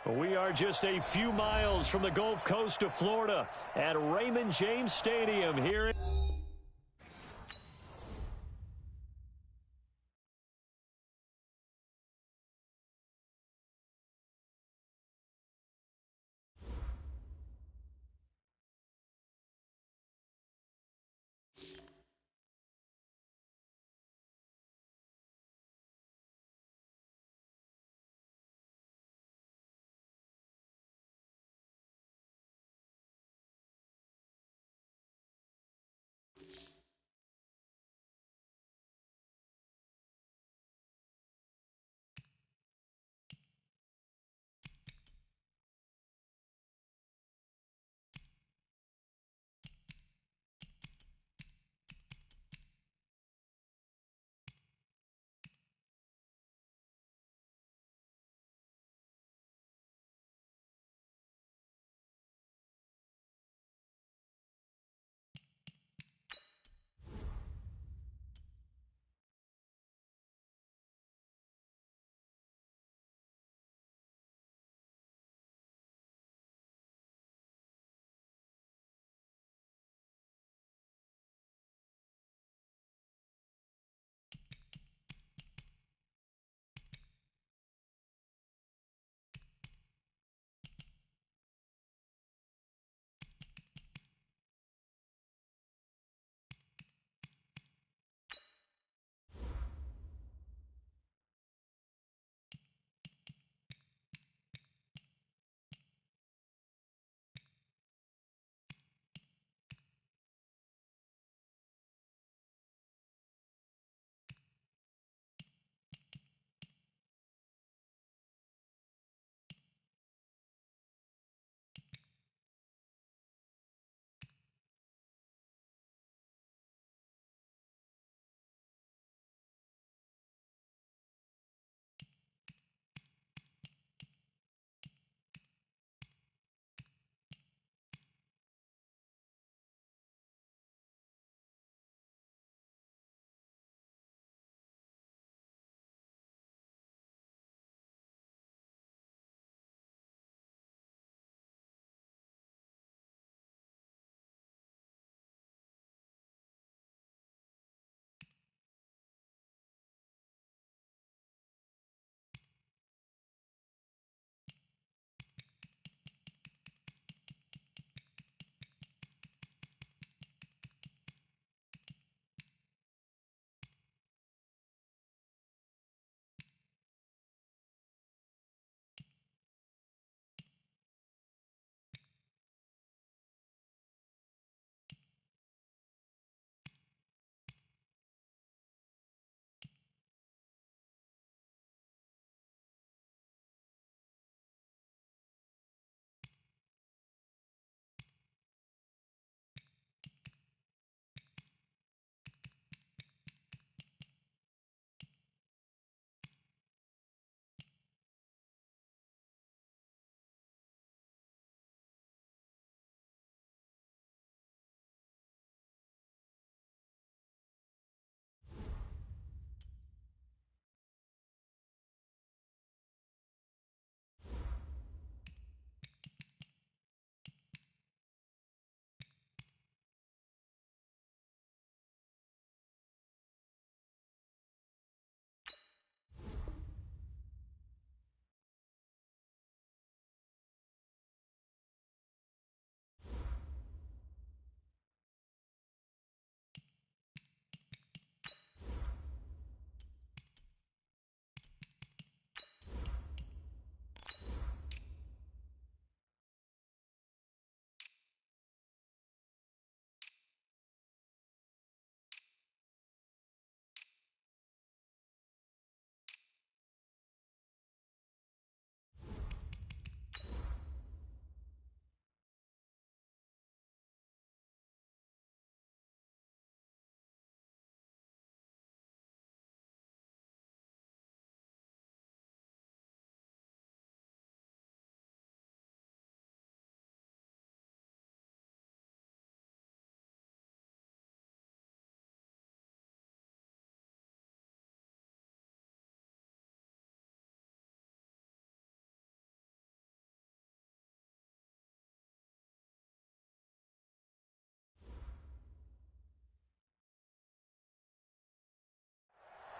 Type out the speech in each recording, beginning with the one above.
We are just a few miles from the Gulf Coast of Florida at Raymond James Stadium here in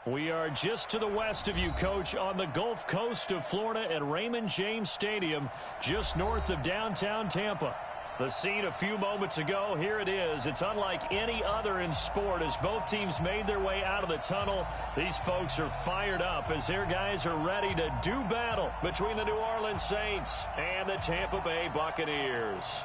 We are just to the west of you, Coach, on the Gulf Coast of Florida at Raymond James Stadium, just north of downtown Tampa. The scene a few moments ago, here it is. It's unlike any other in sport as both teams made their way out of the tunnel. These folks are fired up as their guys are ready to do battle between the New Orleans Saints and the Tampa Bay Buccaneers.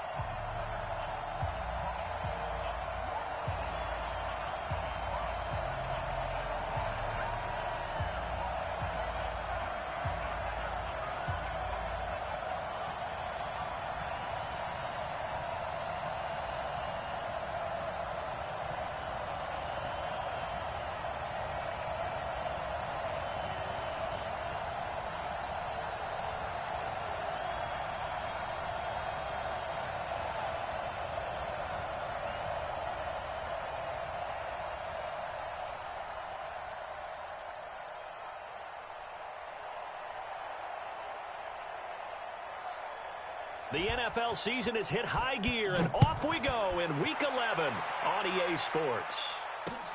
The NFL season has hit high gear, and off we go in Week 11 on EA Sports.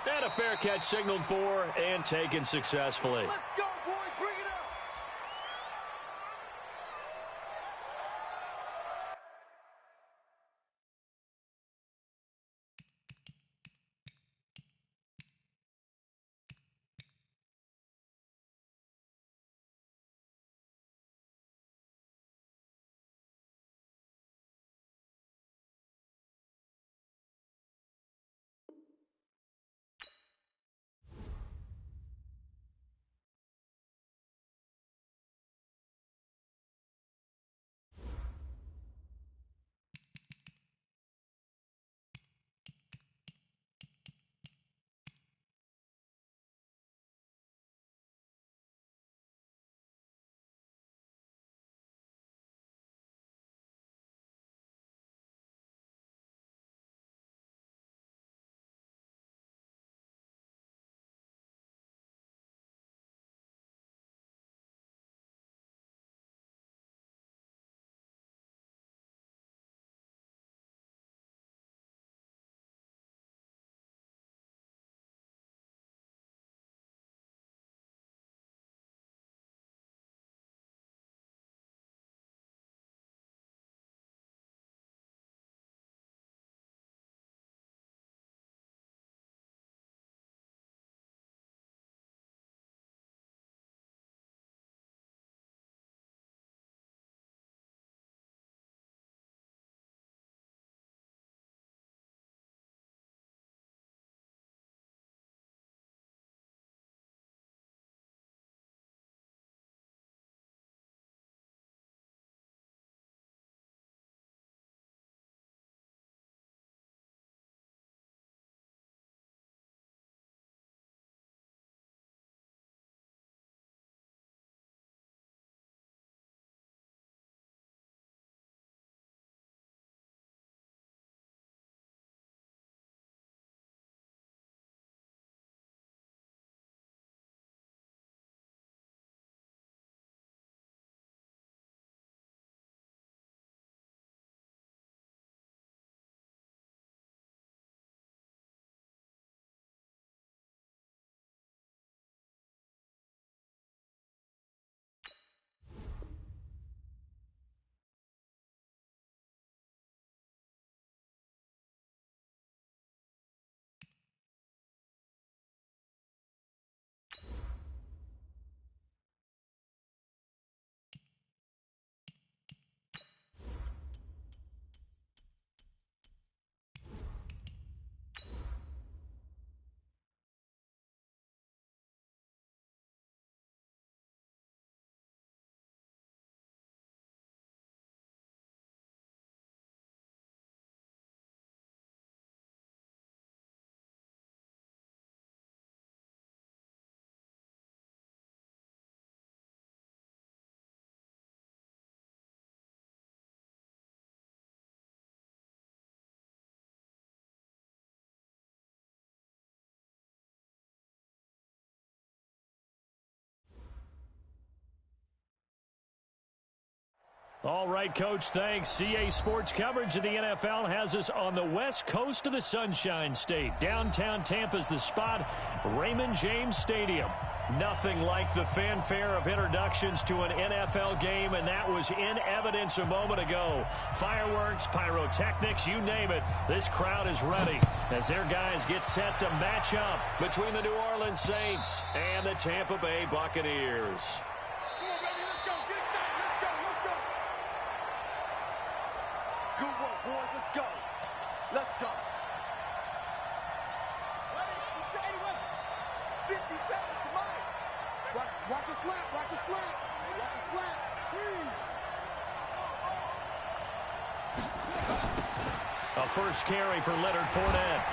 And a fair catch signaled for and taken successfully. Let's go! All right, Coach, thanks. CA Sports coverage of the NFL has us on the west coast of the Sunshine State. Downtown Tampa's the spot, Raymond James Stadium. Nothing like the fanfare of introductions to an NFL game, and that was in evidence a moment ago. Fireworks, pyrotechnics, you name it. This crowd is ready as their guys get set to match up between the New Orleans Saints and the Tampa Bay Buccaneers. Good work, boys. Let's go. Let's go. Ready? 50 seconds. Come on. Watch a slap. Watch a slap. Watch a slap. A first carry for Leonard Fournette.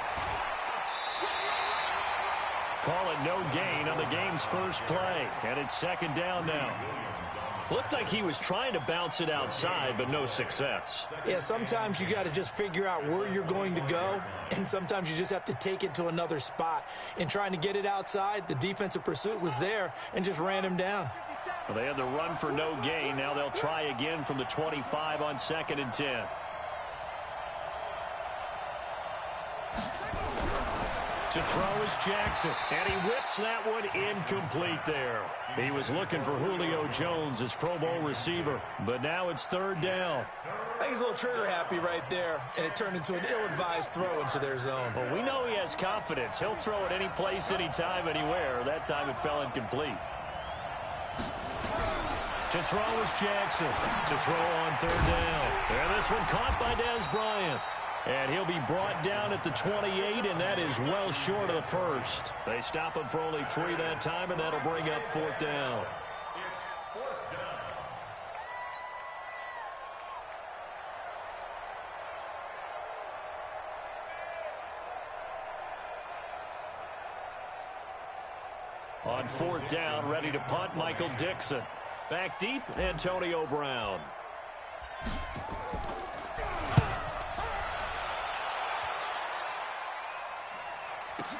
Call it no gain on the game's first play. And it's second down now. Looked like he was trying to bounce it outside, but no success. Yeah, sometimes you got to just figure out where you're going to go, and sometimes you just have to take it to another spot. In trying to get it outside, the defensive pursuit was there and just ran him down. Well, they had the run for no gain. Now they'll try again from the 25 on 2nd and 10. To throw is Jackson, and he whips that one incomplete there. He was looking for Julio Jones, his Pro Bowl receiver, but now it's third down. I think he's a little trigger happy right there, and it turned into an ill-advised throw into their zone. Well, we know he has confidence. He'll throw it any place, anytime, anywhere. That time it fell incomplete. To throw is Jackson. To throw on third down. And this one caught by Dez Bryant. And he'll be brought down at the 28, and that is well short of the first. They stop him for only 3 that time, and that'll bring up fourth down. It's fourth down. On fourth down, ready to punt, Michael Dixon. Back deep, Antonio Brown.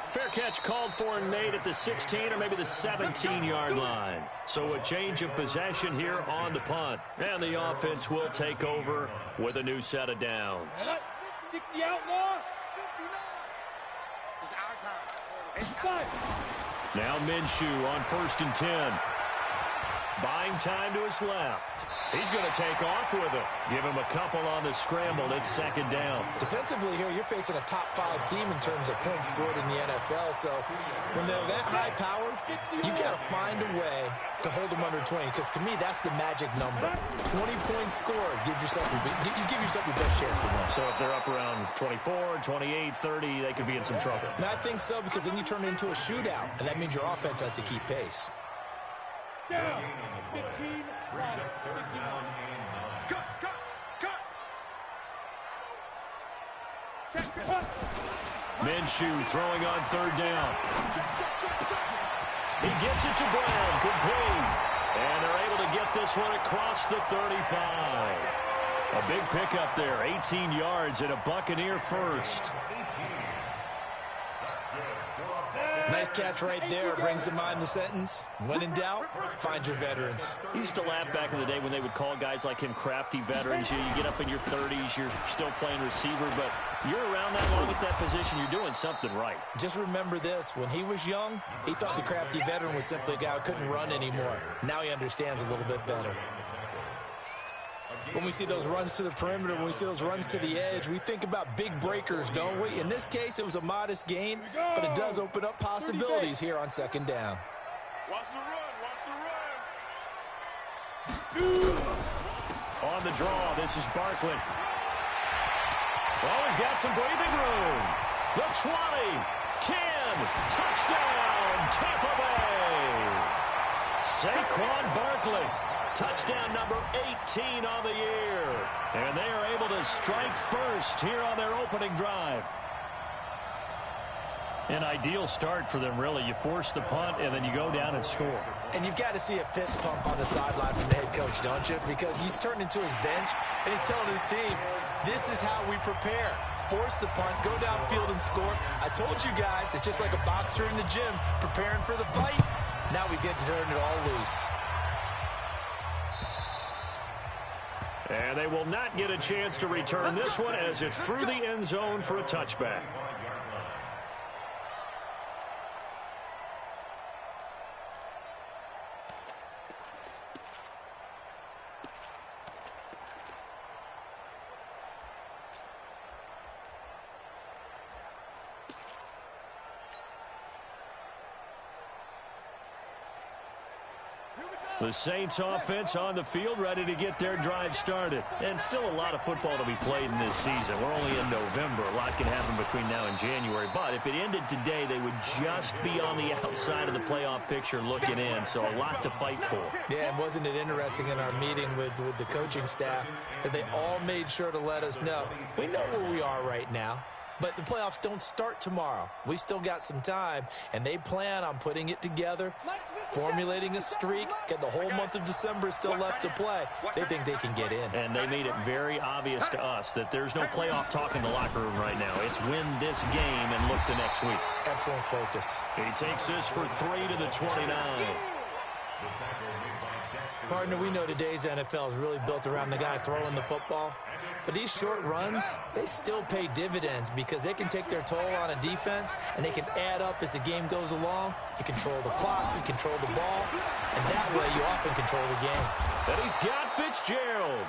Fair catch called for and made at the 16 or maybe the 17-yard line. So a change of possession here on the punt. And the offense will take over with a new set of downs. 60 outlaw. It's our time. It's time. Now Minshew on 1st and 10. Buying time to his left. He's going to take off with it. Give him a couple on the scramble. It's second down. Defensively here, you're facing a top-5 team in terms of points scored in the NFL. So when they're that high power, you got to find a way to hold them under 20. Because to me, that's the magic number. 20-point score gives yourself you give yourself your best chance to win. So if they're up around 24, 28, 30, they could be in some trouble. And I think so, because then you turn it into a shootout, and that means your offense has to keep pace. Down. 15. Cut. Minshew throwing on third down. He gets it to Brown, complete. And they're able to get this one across the 35. A big pickup there, 18 yards and a Buccaneer first. Nice catch right there. Brings to mind the sentence, when in doubt, find your veterans. I used to laugh back in the day when they would call guys like him crafty veterans. You get up in your 30s, you're still playing receiver, but you're around that long at that position, you're doing something right. Just remember this. When he was young, he thought the crafty veteran was simply a guy who couldn't run anymore. Now he understands a little bit better. When we see those runs to the perimeter, when we see those runs to the edge, we think about big breakers, don't we? In this case, it was a modest gain, but it does open up possibilities here on second down. Watch the run. On the draw, this is Barkley. Oh, he's got some breathing room. The 20, 10, touchdown, Tampa Bay. Saquon Barkley. Touchdown number 18 on the year. And they are able to strike first here on their opening drive. An ideal start for them, really. You force the punt, and then you go down and score. And you've got to see a fist pump on the sideline from the head coach, don't you? Because he's turned into his bench, and he's telling his team, this is how we prepare. Force the punt, go downfield and score. I told you guys, it's just like a boxer in the gym preparing for the fight. Now we get to turn it all loose. And they will not get a chance to return this one as it's through the end zone for a touchback. The Saints offense on the field, ready to get their drive started. And still a lot of football to be played in this season. We're only in November. A lot can happen between now and January. But if it ended today, they would just be on the outside of the playoff picture looking in. So a lot to fight for. Yeah, and wasn't it interesting in our meeting with the coaching staff that they all made sure to let us know. We know where we are right now. But the playoffs don't start tomorrow. We still got some time, and they plan on putting it together, formulating a streak, get the whole month of December still left to play. They think they can get in. And they made it very obvious to us that there's no playoff talk in the locker room right now. It's win this game and look to next week. Excellent focus. He takes this for 3 to the 29. Partner, we know today's NFL is really built around the guy throwing the football. But these short runs, they still pay dividends because they can take their toll on a defense, and they can add up as the game goes along. You control the clock, you control the ball, and that way you often control the game. And he's got Fitzgerald.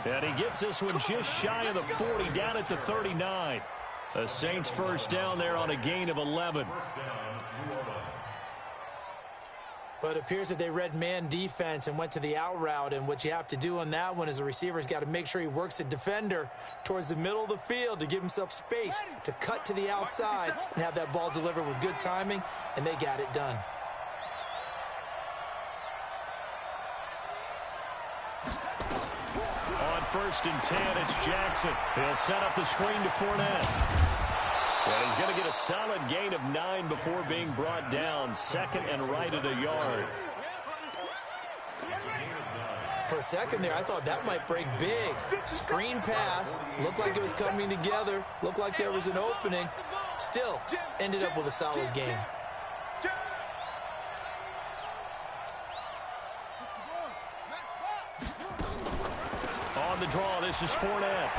And he gets this one just shy of the 40, down at the 39. The Saints first down there on a gain of 11. But it appears that they read man defense and went to the out route, and what you have to do on that one is the receiver's got to make sure he works the defender towards the middle of the field to give himself space to cut to the outside and have that ball delivered with good timing, and they got it done. On 1st and 10, it's Jackson. He'll set up the screen to Fournette. Well, he's going to get a solid gain of 9 before being brought down. Second and right at a yard. For a second there, I thought that might break big. Screen pass. Looked like it was coming together. Looked like there was an opening. Still, ended up with a solid gain. On the draw, this is Fournette.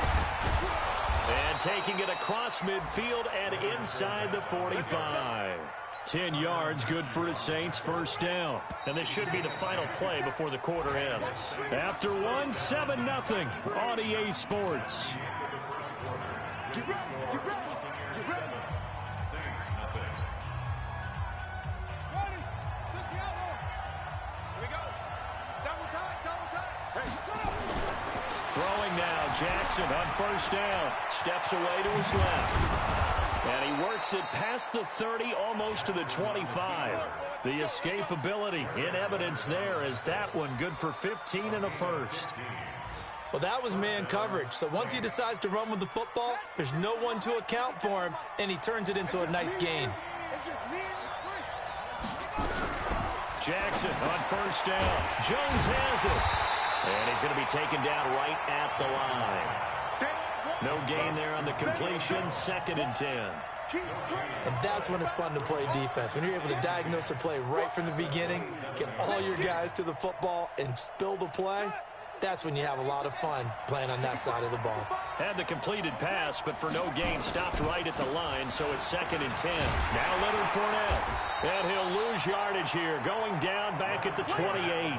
And taking it across midfield and inside the 45. 10 yards, good for the Saints, first down. And this should be the final play before the quarter ends. After one, 7-0 on EA Sports. Get ready, get ready, get ready. Saints, nothing. Ready, take the outlaw. Here we go. Double time, Hey, Throwing now, Jackson on first down. Steps away to his left. And he works it past the 30, almost to the 25. The escapability in evidence there as that one good for 15 and a first. Well, that was man coverage. So once he decides to run with the football, there's no one to account for him, and he turns it into a nice gain. It's just me and Jackson on first down. Jones has it. And he's going to be taken down right at the line. No gain there on the completion. 2nd and 10. And that's when it's fun to play defense. When you're able to diagnose a play right from the beginning, get all your guys to the football and spill the play, that's when you have a lot of fun playing on that side of the ball. Had the completed pass, but for no gain, stopped right at the line, so it's 2nd and 10. Now Leonard Fournette. And he'll lose yardage here, going down back at the 28.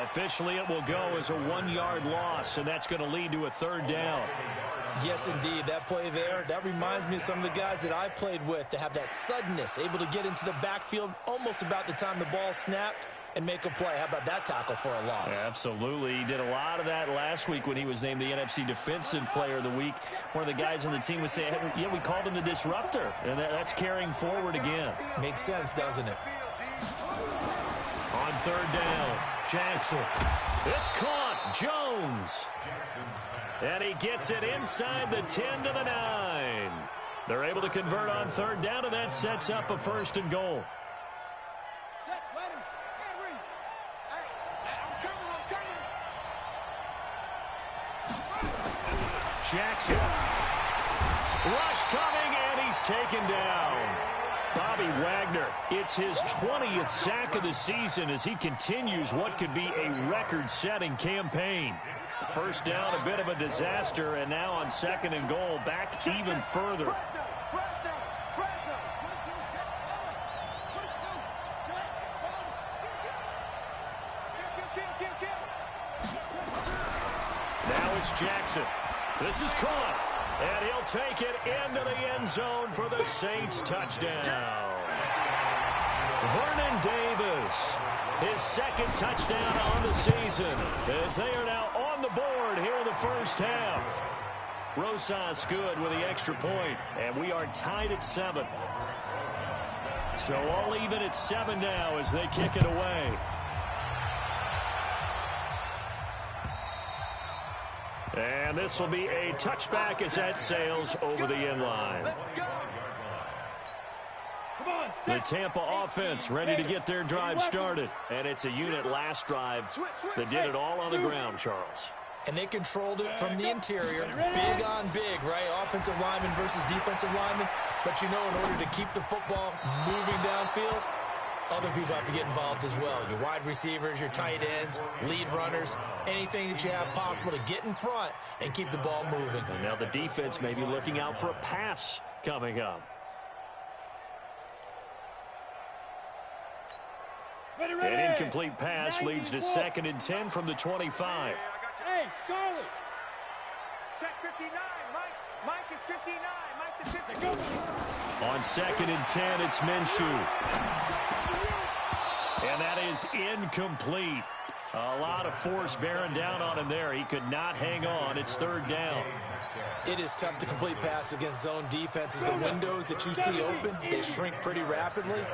Officially, it will go as a 1-yard loss, and that's going to lead to a 3rd down. Yes, indeed. That play there, that reminds me of some of the guys that I played with to have that suddenness, able to get into the backfield almost about the time the ball snapped and make a play. How about that tackle for a loss? Absolutely. He did a lot of that last week when he was named the NFC Defensive Player of the Week. One of the guys on the team would say, hey, yeah, we called him the disruptor, and that's carrying forward again. Makes sense, doesn't it? On 3rd down, Jackson. It's caught. Jones. And he gets it inside the 10 to the 9. They're able to convert on 3rd down, and that sets up a 1st and goal. Set, ready, Henry. Hey, I'm coming. Jackson. Rush coming, and he's taken down. Bobby Wagner, it's his 20th sack of the season as he continues what could be a record-setting campaign. First down, a bit of a disaster, and now on 2nd and goal, back even further. Now it's Jackson. This is caught, and he'll take it into the end zone for the Saints touchdown. Vernon Davis, his 2nd touchdown on the season, as they are now on the board here in the first half. Rosas good with the extra point, and we are tied at 7. So all even at 7 now as they kick it away. And this will be a touchback as that sails over the end line. The Tampa offense ready to get their drive started. And it's a unit last drive that did it all on the ground, Charles. And they controlled it from the interior. Big on big, right? Offensive lineman versus defensive lineman. But you know, in order to keep the football moving downfield, other people have to get involved as well. Your wide receivers, your tight ends, lead runners, anything that you have possible to get in front and keep the ball moving. And now the defense may be looking out for a pass coming up. An incomplete pass leads to 2nd and 10 from the 25. Hey, Charlie. Check 59. Mike is 59. Mike is 59. On 2nd and 10, it's Minshew. And that is incomplete. A lot of force bearing down on him there. He could not hang on. It's 3rd down. It is tough to complete passes against zone defenses. The windows that you see open, they shrink pretty rapidly.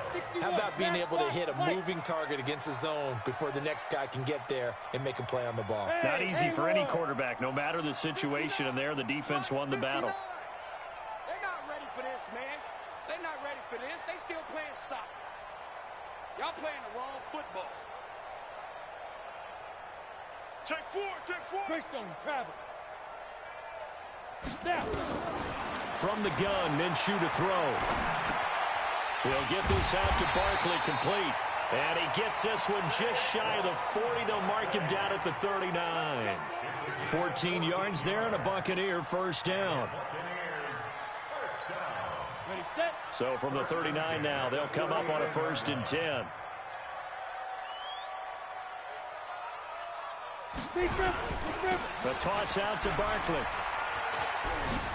How about being able to hit a moving target against a zone before the next guy can get there and make a play on the ball? Not easy for any quarterback, no matter the situation. And there, the defense won the battle. They're not ready for this, man. They're not ready for this. They still playing soccer. Y'all playing the wrong football. Take 4, take 4. Greystone, travel. Now. From the gun, Minshew to throw. He'll get this out to Barkley, complete. And he gets this one just shy of the 40. They'll mark him down at the 39. 14 yards there and a Buccaneer first down. Ready, set. So from the 39 now, they'll come up on a 1st and 10. The toss out to Barkley.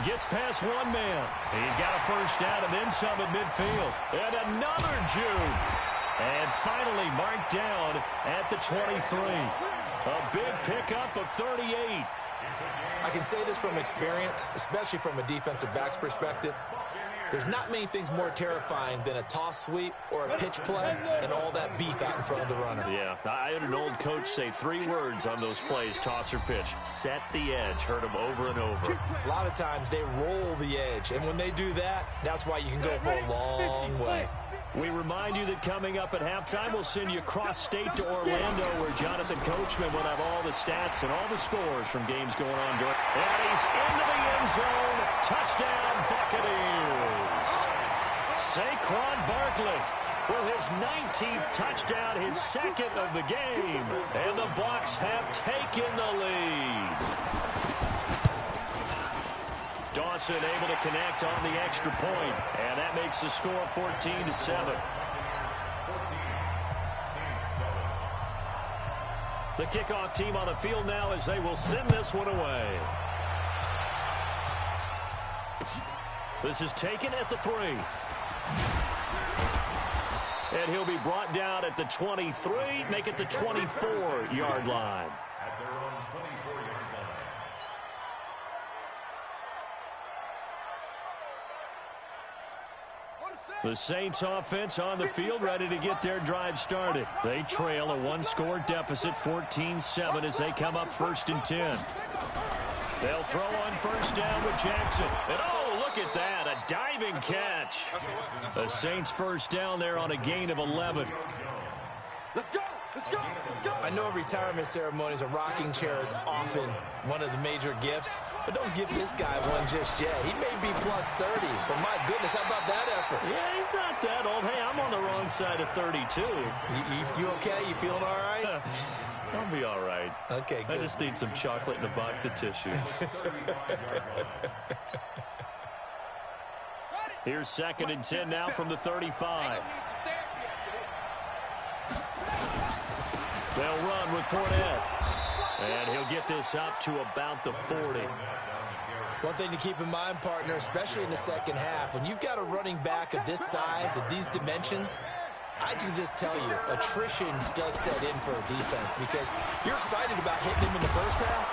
Gets past one man. He's got a first down and then some at midfield. And another juke. And finally marked down at the 23. A big pickup of 38. I can say this from experience, especially from a defensive back's perspective. There's not many things more terrifying than a toss sweep or a pitch play and all that beef out in front of the runner. Yeah, I had an old coach say 3 words on those plays, toss or pitch. Set the edge. Heard him over and over. A lot of times they roll the edge, and when they do that, that's why you can go for a long way. We remind you that coming up at halftime, we'll send you cross-state to Orlando, where Jonathan Coachman will have all the stats and all the scores from games going on during. And he's into the end zone. Touchdown, Buccaneers. Saquon Barkley with his 19th touchdown, his 2nd of the game. And the Bucs have taken the lead. Dawson able to connect on the extra point, and that makes the score 14-7. The kickoff team on the field now as they will send this one away. This is taken at the 3. And he'll be brought down at the 23, make it the 24-yard line. The Saints offense on the field ready to get their drive started. They trail a 1-score deficit, 14-7 as they come up 1st and 10. They'll throw on first down with Jackson. And oh, look at that, a diving catch. The Saints first down there on a gain of 11. Let's go, let's go, let's go. I know retirement ceremonies, a rocking chair is often one of the major gifts, but don't give this guy one just yet. He may be plus 30, but my goodness, how about that effort? Yeah, he's not that old. Hey, I'm on the wrong side of 32. You okay? You feeling all right? I'll be all right. Okay, good. I just need some chocolate and a box of tissues. Here's 2nd and 10 now from the 35. They'll run with Fournette. And he'll get this up to about the 40. One thing to keep in mind, partner, especially in the second half, when you've got a running back of this size, of these dimensions, I can just tell you, attrition does set in for a defense because you're excited about hitting him in the first half.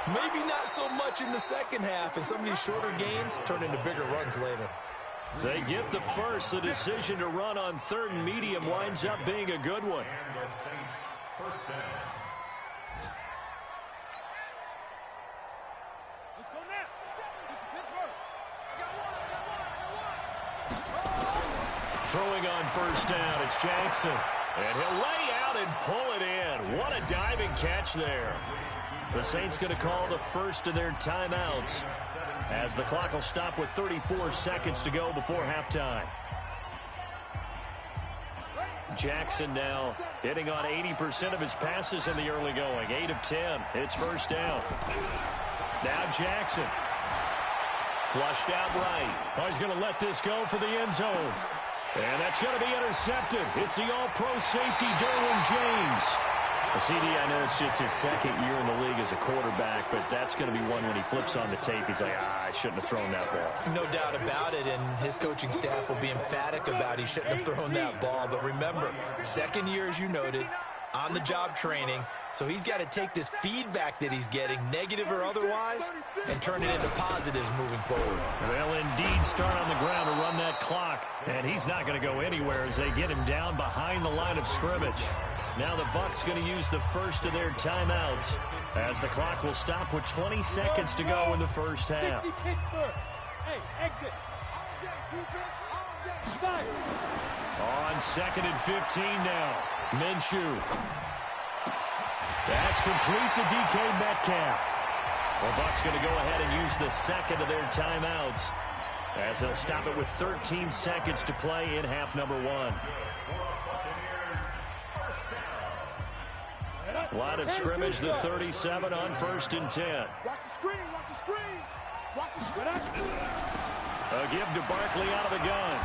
Maybe not so much in the second half, and some of these shorter gains turn into bigger runs later. They get the first. The decision to run on 3rd and medium winds up being a good one. First down. Let's go now. Pittsburgh. I got one. Throwing on 1st down, it's Jackson. And he'll lay out and pull it in. What a diving catch there. The Saints going to call the first of their timeouts as the clock will stop with 34 seconds to go before halftime. Jackson now hitting on 80% of his passes in the early going. 8 of 10. It's 1st down. Now Jackson. Flushed out right. Oh, he's going to let this go for the end zone. And that's going to be intercepted. It's the all-pro safety, Derwin James. CD, I know it's just his 2nd year in the league as a quarterback, but that's going to be one when he flips on the tape. He's like, I shouldn't have thrown that ball. No doubt about it, and his coaching staff will be emphatic about he shouldn't have thrown that ball. But remember, 2nd year, as you noted, on-the-job training, so he's got to take this feedback that he's getting, negative or otherwise, and turn it into positives moving forward. They'll indeed start on the ground to run that clock, and he's not going to go anywhere as they get him down behind the line of scrimmage. Now the Bucs going to use the first of their timeouts as the clock will stop with 20 seconds to go in the first half. Hey, exit. On 2nd and 15 now. Minshew. That's complete to DK Metcalf. The Bucs going to go ahead and use the 2nd of their timeouts as they'll stop it with 13 seconds to play in half number 1. Line of scrimmage, the 37 on 1st and 10. Watch the screen, watch the screen. Watch the screen. A give to Barkley out of the gun.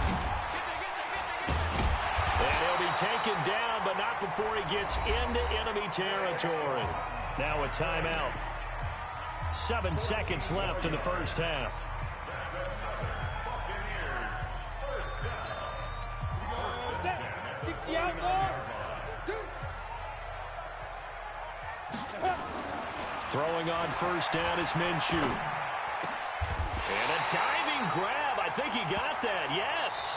And he'll be taken down, but not before he gets into enemy territory. Now a timeout. 7 seconds left in the first half. 60 out more. Throwing on 1st down is Minshew. And a diving grab. I think he got that. Yes.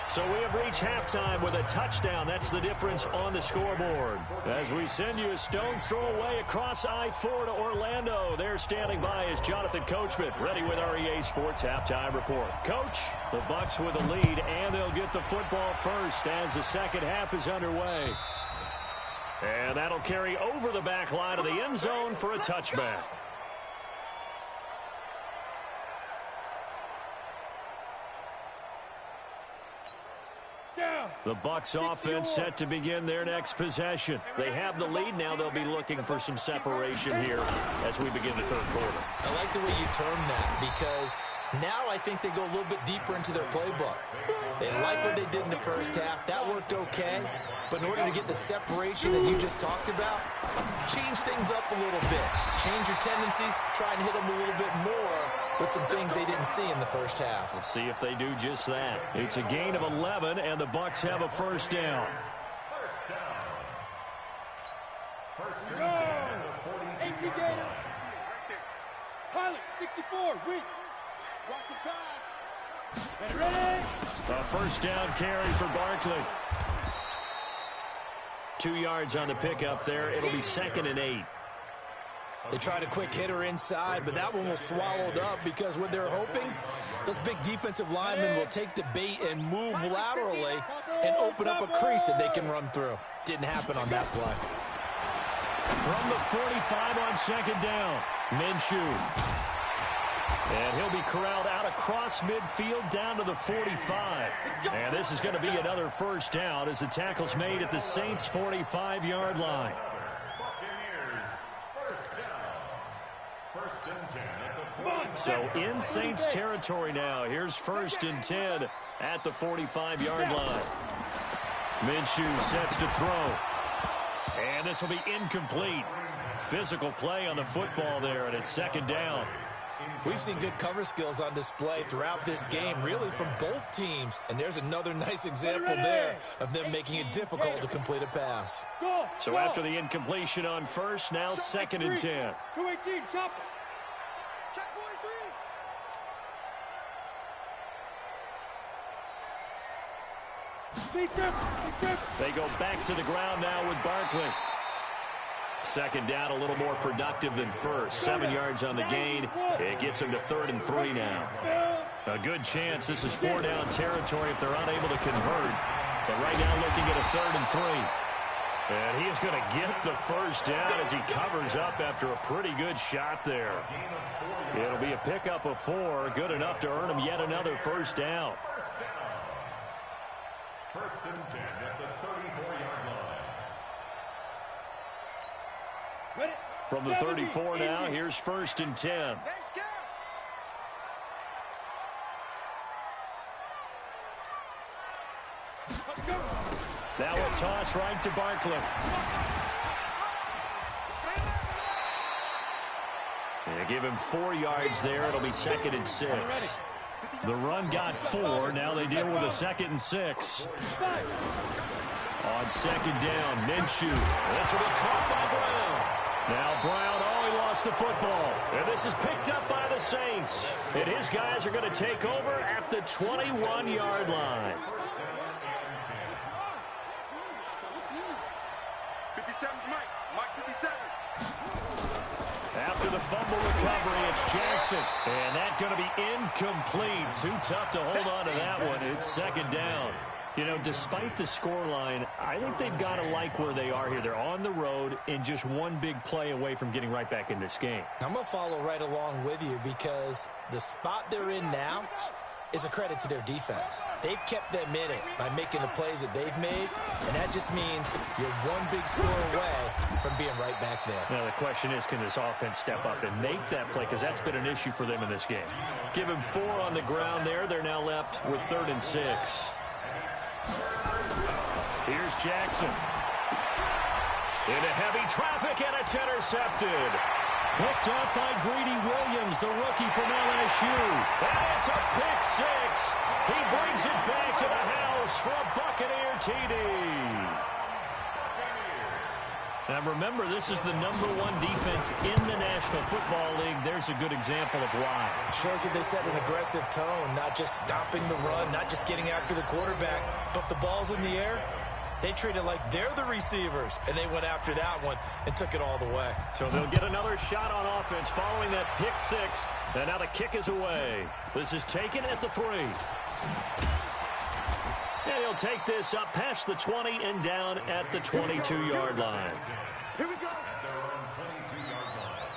So we have reached halftime with a touchdown. That's the difference on the scoreboard. As we send you a stone's throw away across I-4 to Orlando. There standing by is Jonathan Coachman, ready with our EA Sports Halftime Report. Coach, the Bucs with a lead, and they'll get the football first as the second half is underway. And that'll carry over the back line of the end zone for a touchback. The Bucs offense set to begin their next possession. They have the lead now. They'll be looking for some separation here as we begin the third quarter. I like the way you term that because now I think they go a little bit deeper into their playbook. They like what they did in the first half. That worked okay. But in order to get the separation that you just talked about, change things up a little bit. Change your tendencies. Try and hit them a little bit more with some things they didn't see in the first half. We'll see if they do just that. It's a gain of 11, and the Bucs have a first down. First down. Pilot, 64, weak. Watch the pass. Ready? A first down carry for Barkley. 2 yards on the pickup there. It'll be 2nd and 8. They tried a quick hitter inside, but that one was swallowed up because what they're hoping, those big defensive linemen will take the bait and move laterally and open up a crease that they can run through. Didn't happen on that play. From the 45 on 2nd down, Minshew. And he'll be corralled out across midfield down to the 45. And this is going to be another first down as the tackle's made at the Saints' 45-yard line. First and 10 at the 45. So in Saints territory now. Here's 1st and 10 at the 45-yard line. Minshew sets to throw. And this will be incomplete. Physical play on the football there, and it's 2nd down. We've seen good cover skills on display throughout this game, really from both teams. And there's another nice example there of them making it difficult to complete a pass. So after the incompletion on 1st, now 2nd and 10. 218, chop. Check 43. They go back to the ground now with Barkley. 2nd down, a little more productive than 1st. 7 yards on the gain. It gets them to 3rd and 3 now. A good chance this is 4-down territory if they're unable to convert. But right now looking at a 3rd and 3. And he is going to get the 1st down as he covers up after a pretty good shot there. It'll be a pickup of 4, good enough to earn him yet another 1st down. First and 10 at the 34-yard line. From the 34 now, here's 1st and 10. Now a toss right to Barkley. They give him 4 yards there. It'll be 2nd and 6. The run got 4. Now they deal with a 2nd and 6. On 2nd down, Minshew. This will be caught by Brown. Now Brown, he lost the football. And this is picked up by the Saints. And his guys are going to take over at the 21-yard line. 57, Mike 57. After the fumble recovery, it's Jackson. And that's going to be incomplete. Too tough to hold on to that one. It's 2nd down. You know, despite the scoreline, I think they've got to like where they are here. They're on the road and just one big play away from getting right back in this game. I'm going to follow right along with you because the spot they're in now is a credit to their defense. They've kept them in it by making the plays that they've made, and that just means you're one big score away from being right back there. Now, the question is, can this offense step up and make that play? Because that's been an issue for them in this game. Give him 4 on the ground there. They're now left with 3rd and 6. Here's Jackson. Into heavy traffic, and it's intercepted. Picked up by Greedy Williams, the rookie from LSU. And it's a pick 6. He brings it back to the house for a Buccaneer TD. Now remember, this is the #1 defense in the National Football League. There's a good example of why. Shows that they set an aggressive tone, not just stopping the run, not just getting after the quarterback, but the ball's in the air. They treat it like they're the receivers, and they went after that one and took it all the way. So they'll get another shot on offense following that pick 6, and now the kick is away. This is taken at the 3. And he'll take this up past the 20 and down at the 22-yard line. Here we go. At their own 22-yard line.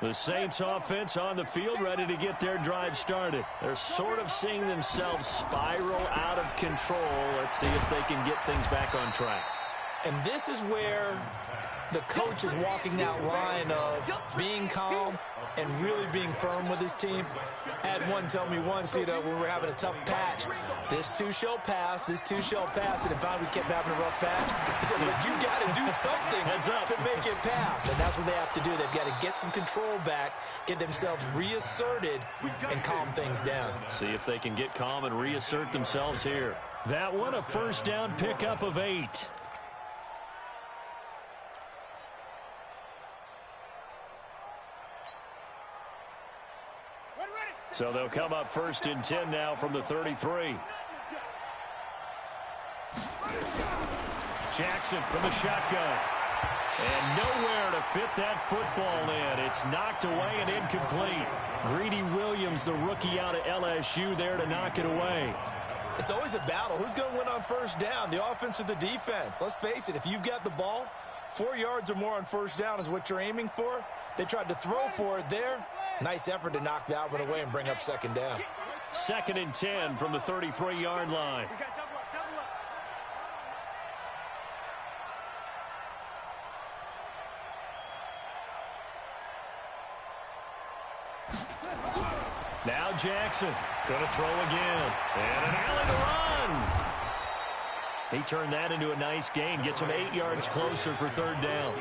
The Saints offense on the field ready to get their drive started. They're sort of seeing themselves spiral out of control. Let's see if they can get things back on track. And this is where the coach is walking that line of being calm and really being firm with his team. I had one tell me once, when we were having a tough patch, this too shall pass, this too shall pass, and if we kept having a rough patch, he said, but you got to do something to make it pass, and that's what they have to do. They've got to get some control back, get themselves reasserted, and calm things down. See if they can get calm and reassert themselves here. That one, a 1st down pickup of 8. So they'll come up 1st and 10 now from the 33. Jackson from the shotgun. And nowhere to fit that football in. It's knocked away and incomplete. Greedy Williams, the rookie out of LSU, there to knock it away. It's always a battle. Who's going to win on 1st down, the offense or the defense? Let's face it, if you've got the ball, 4 yards or more on 1st down is what you're aiming for. They tried to throw for it there. Nice effort to knock that one away and bring up 2nd down. 2nd and 10 from the 33-yard line. Now Jackson going to throw again. And an alley to run. He turned that into a nice gain. Gets him 8 yards closer for third down.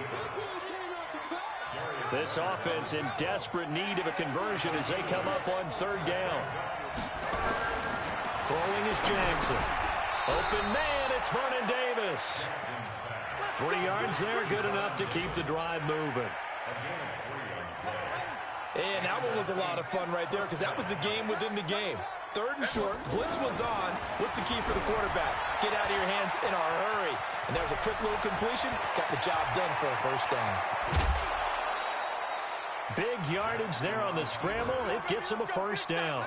This offense in desperate need of a conversion as they come up on third down. Throwing is Jackson. Open man, it's Vernon Davis. 3 yards there, good enough to keep the drive moving. And that one was a lot of fun right there because that was the game within the game. Third and short, blitz was on. What's the key for the quarterback? Get out of your hands in a hurry. And that was a quick little completion. Got the job done for a first down. Big yardage there on the scramble. It gets him a first down.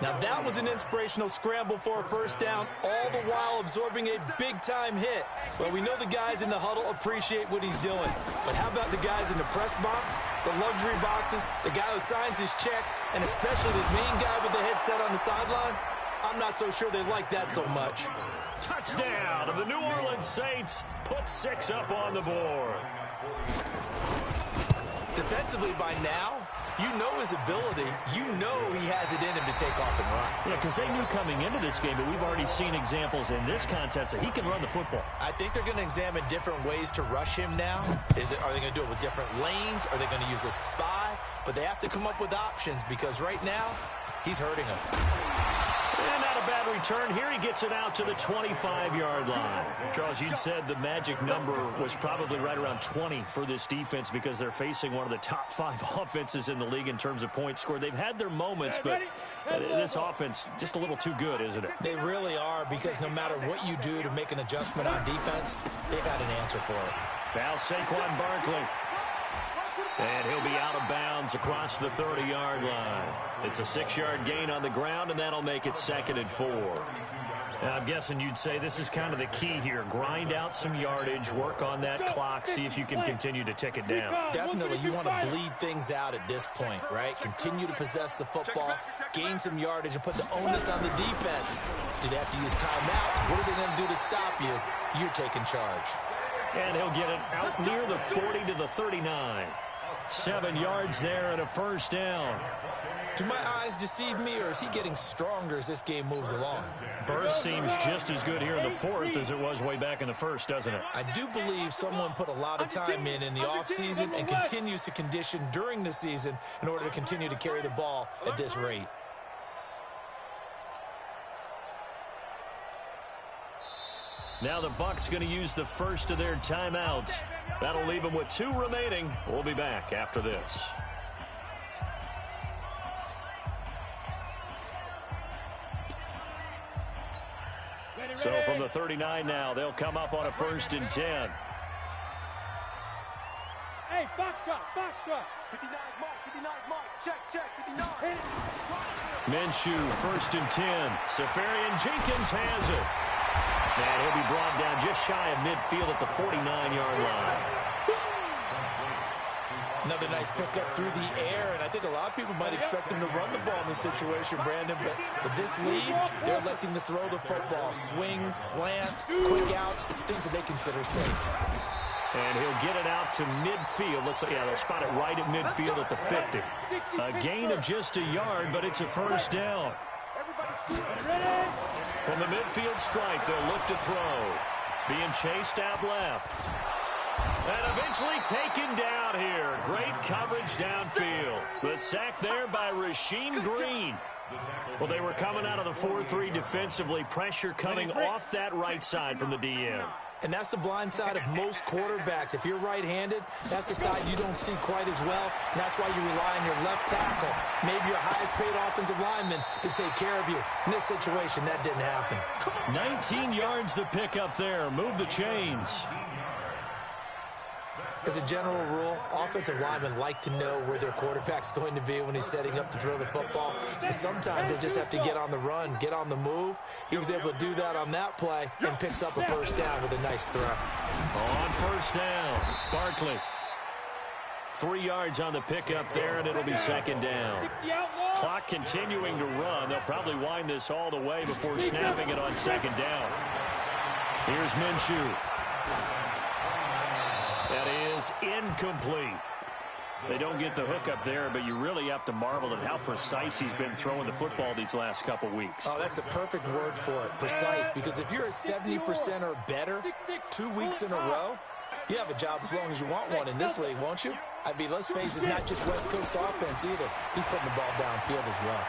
Now that was an inspirational scramble for a first down, all the while absorbing a big-time hit. Well, we know the guys in the huddle appreciate what he's doing. But how about the guys in the press box, the luxury boxes, the guy who signs his checks, and especially the main guy with the headset on the sideline? I'm not so sure they like that so much. Touchdown, and the New Orleans Saints put 6 up on the board. Defensively by now, you know his ability. You know he has it in him to take off and run. Yeah, because they knew coming into this game, but we've already seen examples in this contest that he can run the football. I think they're going to examine different ways to rush him now. Are they going to do it with different lanes? Are they going to use a spy? But they have to come up with options because right now, he's hurting them. And not a bad return. Here he gets it out to the 25-yard line. Charles, you said the magic number was probably right around 20 for this defense because they're facing one of the top 5 offenses in the league in terms of points scored. They've had their moments, but this offense just a little too good, isn't it? They really are because no matter what you do to make an adjustment on defense, they've got an answer for it. Now Saquon Barkley. And he'll be out of bounds across the 30-yard line. It's a 6-yard gain on the ground, and that'll make it 2nd and 4. Now, I'm guessing you'd say this is kind of the key here. Grind out some yardage, work on that clock, see if you can continue to tick it down. Definitely, you want to bleed things out at this point, right? Continue to possess the football, gain some yardage, and put the onus on the defense. Do they have to use timeouts? What are they going to do to stop you? You're taking charge. And he'll get it out near the 40 to the 39. 7 yards there and a first down. Do my eyes deceive me, or is he getting stronger as this game moves along? Burst seems just as good here in the 4th as it was way back in the 1st, doesn't it? I do believe someone put a lot of time in the offseason and continues to condition during the season in order to continue to carry the ball at this rate. Now the Bucs going to use the first of their timeouts. That'll leave them with 2 remaining. We'll be back after this. So from the 39 now, they'll come up on a 1st and 10. Hey, box drop, box drop. 59 mark, check, 59. Minshew, 1st and 10. Safarian Jenkins has it. And he'll be brought down just shy of midfield at the 49-yard line. Another nice pickup through the air, and I think a lot of people might expect them to run the ball in this situation, Brandon, but with this lead, they're electing to throw the football. Swings, slants, quick outs, things that they consider safe. And he'll get it out to midfield. They'll spot it right at midfield at the 50. A gain of just a yard, but it's a first down. From the midfield stripe, they'll look to throw. Being chased out left. And eventually taken down here. Great coverage downfield. The sack there by Rasheem Green. Well, they were coming out of the 4-3 defensively. Pressure coming off that right side from the DN. And that's the blind side of most quarterbacks. If you're right-handed, that's the side you don't see quite as well. And that's why you rely on your left tackle, maybe your highest-paid offensive lineman, to take care of you. In this situation, that didn't happen. 19 yards the pick up there. Move the chains. As a general rule, offensive linemen like to know where their quarterback's going to be when he's setting up to throw the football. But sometimes they just have to get on the run, get on the move. He was able to do that on that play and picks up a first down with a nice throw. On first down, Barkley. 3 yards on the pickup there, and it'll be 2nd down. Clock continuing to run. They'll probably wind this all the way before snapping it on 2nd down. Here's Minshew. That is incomplete. They don't get the hook up there, but you really have to marvel at how precise he's been throwing the football these last couple weeks. Oh, that's the perfect word for it, precise, because if you're at 70% or better 2 weeks in a row, you have a job as long as you want one in this league, won't you? I mean, let's face it, it's not just West Coast offense either. He's putting the ball downfield as well.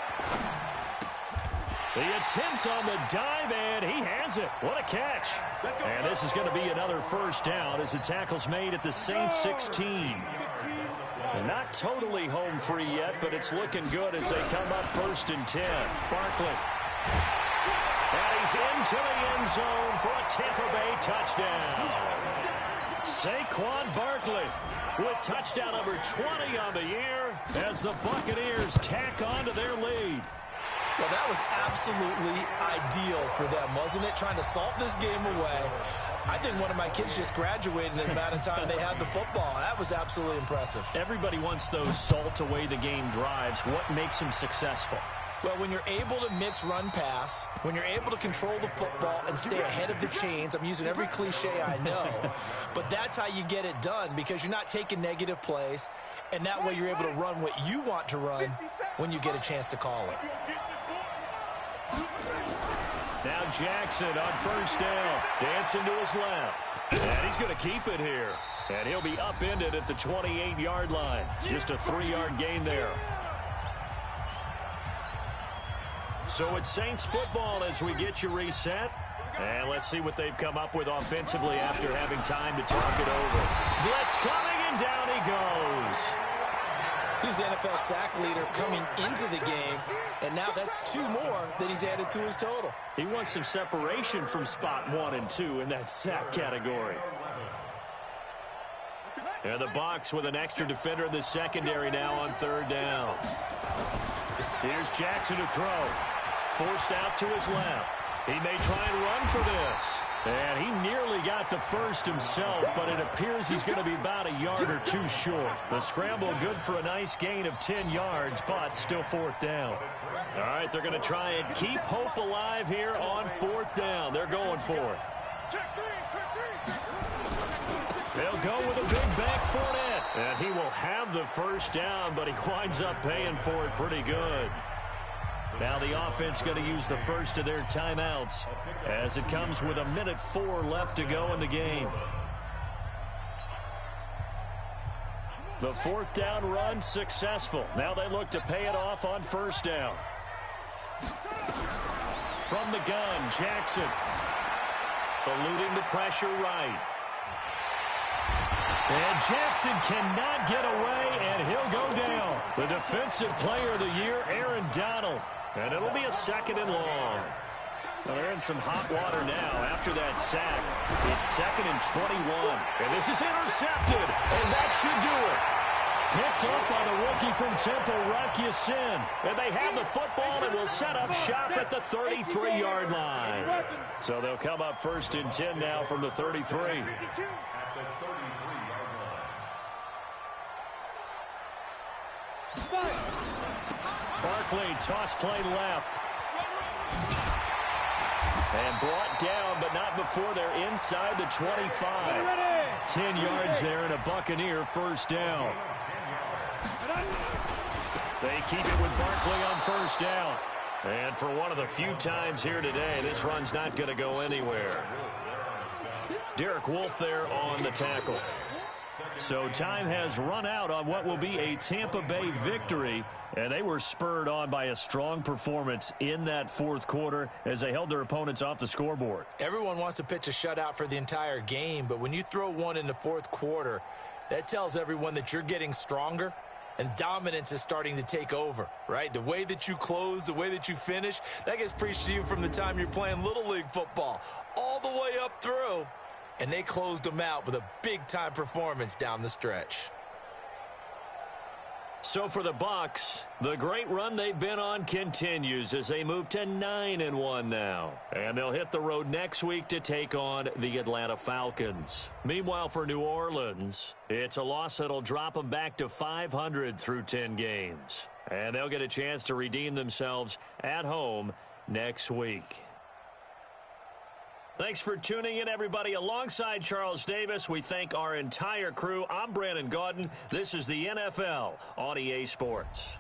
The attempt on the dive, and he has it. What a catch. And this is going to be another first down as the tackle's made at the Saints 16. And not totally home free yet, but it's looking good as they come up 1st and 10. Barkley. And he's into the end zone for a Tampa Bay touchdown. Saquon Barkley with touchdown number 20 on the year as the Buccaneers tack on to their lead. Well, that was absolutely ideal for them, wasn't it? Trying to salt this game away. I think one of my kids just graduated in the amount of time they had the football. That was absolutely impressive. Everybody wants those salt away the game drives. What makes them successful? Well, when you're able to mix run-pass, when you're able to control the football and stay ahead of the chains, I'm using every cliche I know, but that's how you get it done because you're not taking negative plays, and that way you're able to run what you want to run when you get a chance to call it. Now Jackson on 1st down, dancing to his left, and he's going to keep it here, and he'll be upended at the 28-yard line. Just a 3-yard gain there. So it's Saints football as we get you reset. And let's see what they've come up with offensively after having time to talk it over. Blitz coming, and down he goes. He's the NFL sack leader coming into the game, and now that's 2 more that he's added to his total. He wants some separation from spot 1 and 2 in that sack category. And the Bucs with an extra defender in the secondary now on 3rd down. Here's Jackson to throw. Forced out to his left. He may try and run for this. And he nearly got the first himself, but it appears he's going to be about a yard or 2 short. The scramble good for a nice gain of 10 yards, but still 4th down. All right, they're going to try and keep hope alive here on 4th down. They're going for it. They'll go with a big back Fournette. And he will have the first down, but he winds up paying for it pretty good. Now the offense going to use the first of their timeouts as it comes with 1:04 left to go in the game. The 4th down run successful. Now they look to pay it off on 1st down. From the gun, Jackson. Eluding the pressure right. And Jackson cannot get away, and he'll go down. The defensive player of the year, Aaron Donald. And it'll be a 2nd and long. Well, they're in some hot water now after that sack. It's 2nd and 21. And this is intercepted, and that should do it. Picked up by the rookie from Temple, Rock Ya-Sin. And they have the football and will set up shop at the 33-yard line. So they'll come up 1st and 10 now from the 33. Barkley, toss play left. And brought down, but not before they're inside the 25. 10 yards there and a Buccaneer first down. They keep it with Barkley on 1st down. And for one of the few times here today, this run's not going to go anywhere. Derek Wolfe there on the tackle. So time has run out on what will be a Tampa Bay victory, and they were spurred on by a strong performance in that 4th quarter as they held their opponents off the scoreboard. Everyone wants to pitch a shutout for the entire game, but when you throw one in the 4th quarter, that tells everyone that you're getting stronger and dominance is starting to take over, right? The way that you close, the way that you finish, that gets preached to you from the time you're playing Little League football all the way up through. And they closed them out with a big-time performance down the stretch. So for the Bucs, the great run they've been on continues as they move to 9-1 now. And they'll hit the road next week to take on the Atlanta Falcons. Meanwhile, for New Orleans, it's a loss that'll drop them back to 500 through 10 games. And they'll get a chance to redeem themselves at home next week. Thanks for tuning in, everybody. Alongside Charles Davis, we thank our entire crew. I'm Brandon Gaudin. This is the NFL on EA Sports.